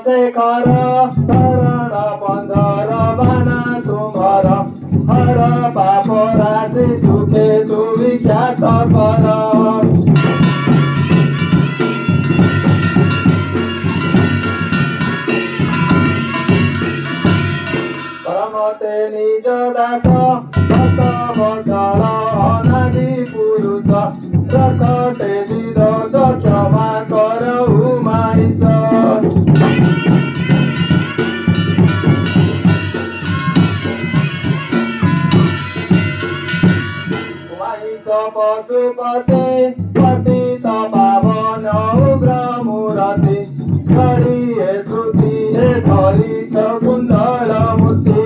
शेखर शरण बंधर बाना तुम्हार हर पाप राशि दुखे तु विख्यात कर परमते निज दास सत बदल अनादि पुरुष प्रकटे विरोध क्षमा करहु मानिस पशुपते पतित पावन उग्र मूर्ति करिए श्रुतिए धरी कुंडल मूर्ति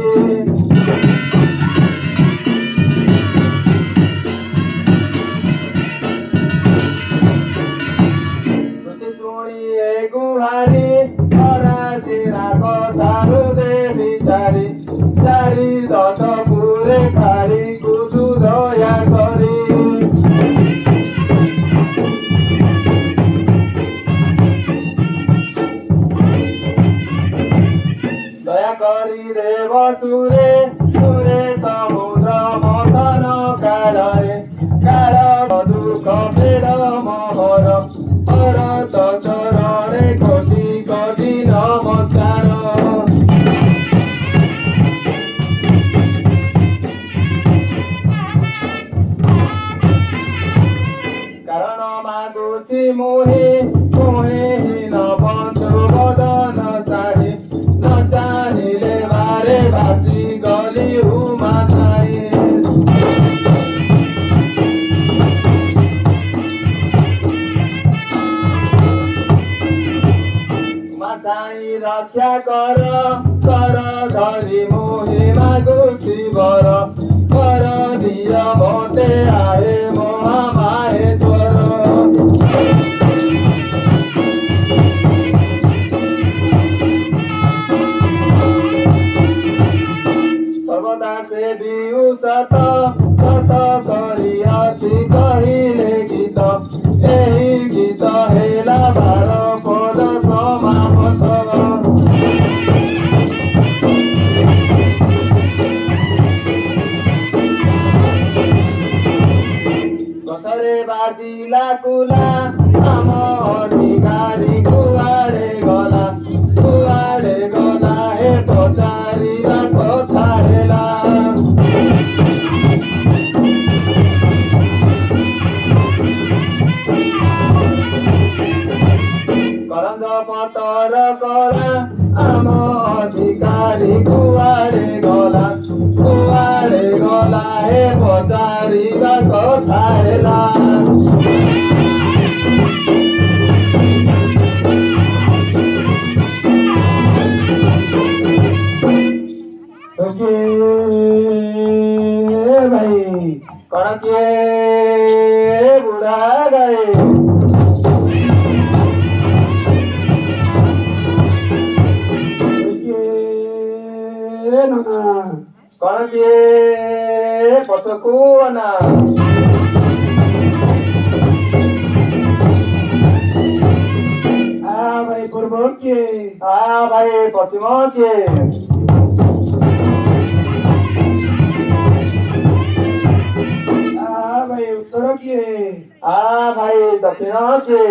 श्रुति शुणिए गुहारी कथारु देवी चारी चारी दश पुरे खारी कुदु दया करी दया करी देव सुरे सुरे समुद्र मथन काले काल दुख फेर महर भरत चरणे कोटि कोटि नमस्कार कारण मागुची मोहे मोहे न बंधु बदन चाहे न चाहिले मारे बासी गली हुमा चाहे माताई रक्षा कर धरी मोहे मागुची वर कर दिया भोटे आए महामाहेश्वर सर्वदा से दिउ सत सत करी अति कहिले गीत एही गीत हेला भार पद समापत कथरे बाजिला कुला आम अधिकारी कुआडे गला हे पचारिबा कथा हेला करंज पतर कला आम अधिकारी कुआडे गला हे पचारिबा कथा हेला भाई कण के बुढ़ा गए कण के पथकू ना भाई पूर्व के भाई पश्चिम के भाई उत्तर किए भाई दक्षिण से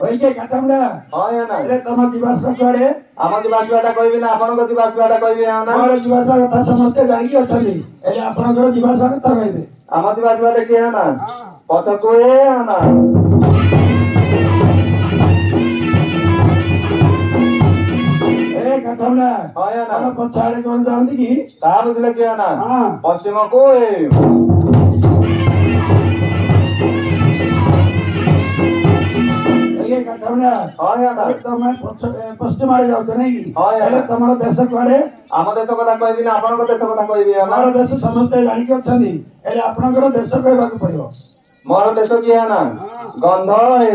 ओइके काटमडा या ना એટલે તમ દિવાસવા કરે આમ દિવાસવાଟା કહીବି ନା ଆପଣଙ୍କ દિવાસવાଟା કહીବି ନା ମୋର દિવાસવા କଥା ସମସ୍ତେ ଜାଣିକି ଅଛନ୍ତି એટલે ଆପଣଙ୍କର ଦିବାସବା କଥା କହିବେ ଆମ ଦିବାସବାଟା କିଏ ନା ପଛକୁ ନା काटमडा या ना हम पछाड़े कोन जानती की ता बुझले किया ना हां पश्चिम को ये काटमडा या ना तो मैं पश्चिम आड़े जाऊ त नहीं पहले तमरो देश कोडे आम देश कथा कहबी ना आपन को देश कथा कहबी हमर देश समस्त जानि के छनी एले आपनकर देश कहबा को पड़ियो मोर देश किया ना गंध है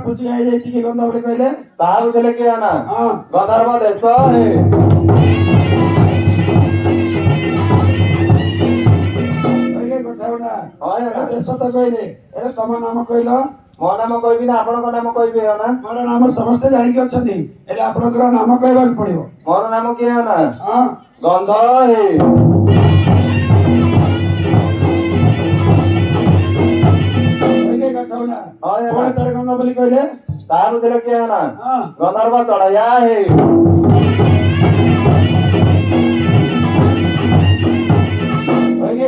पूछी आई जाती कि गंधा बोले कहले तार उठले के ना गंधर्व देश है ଦେଶ ତ କହିଲେ ହେଲେ ତମ ନାମ କହିଲ ମୋ ନାମ କହିବି ନା ଆପଣଙ୍କ ନାମ କହିବି ନା? ମୋର ନାମ ସମସ୍ତେ ଜାଣିକି ଅଛନ୍ତି ହେଲେ ଆପଣଙ୍କର ନାମ କହିବାକୁ ପଡିବ। ମୋର ନାମ କିଏ ନା? ହଁ ଗନ୍ଧ ହେ ଷୋହଳ ତାରିଖ ଗନ୍ଧ ବୋଲି କହିଲେ ତା ଭିତରେ କିଏ ନା? ହଁ ଗନ୍ଧର୍ବ ଚଢାଇଆ ହେ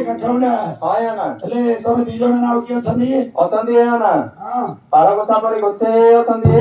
କାଠଉଣ୍ଡା ହଁ ନା ହେଲେ ତମେ ଦି ଜଣ ନା ଆଉ କିଏ ଅଛନ୍ତି? ଅଛନ୍ତି ନା? ହଁ ପାଳ କଥା ପରି ଗୋଛେ ଅଛନ୍ତି।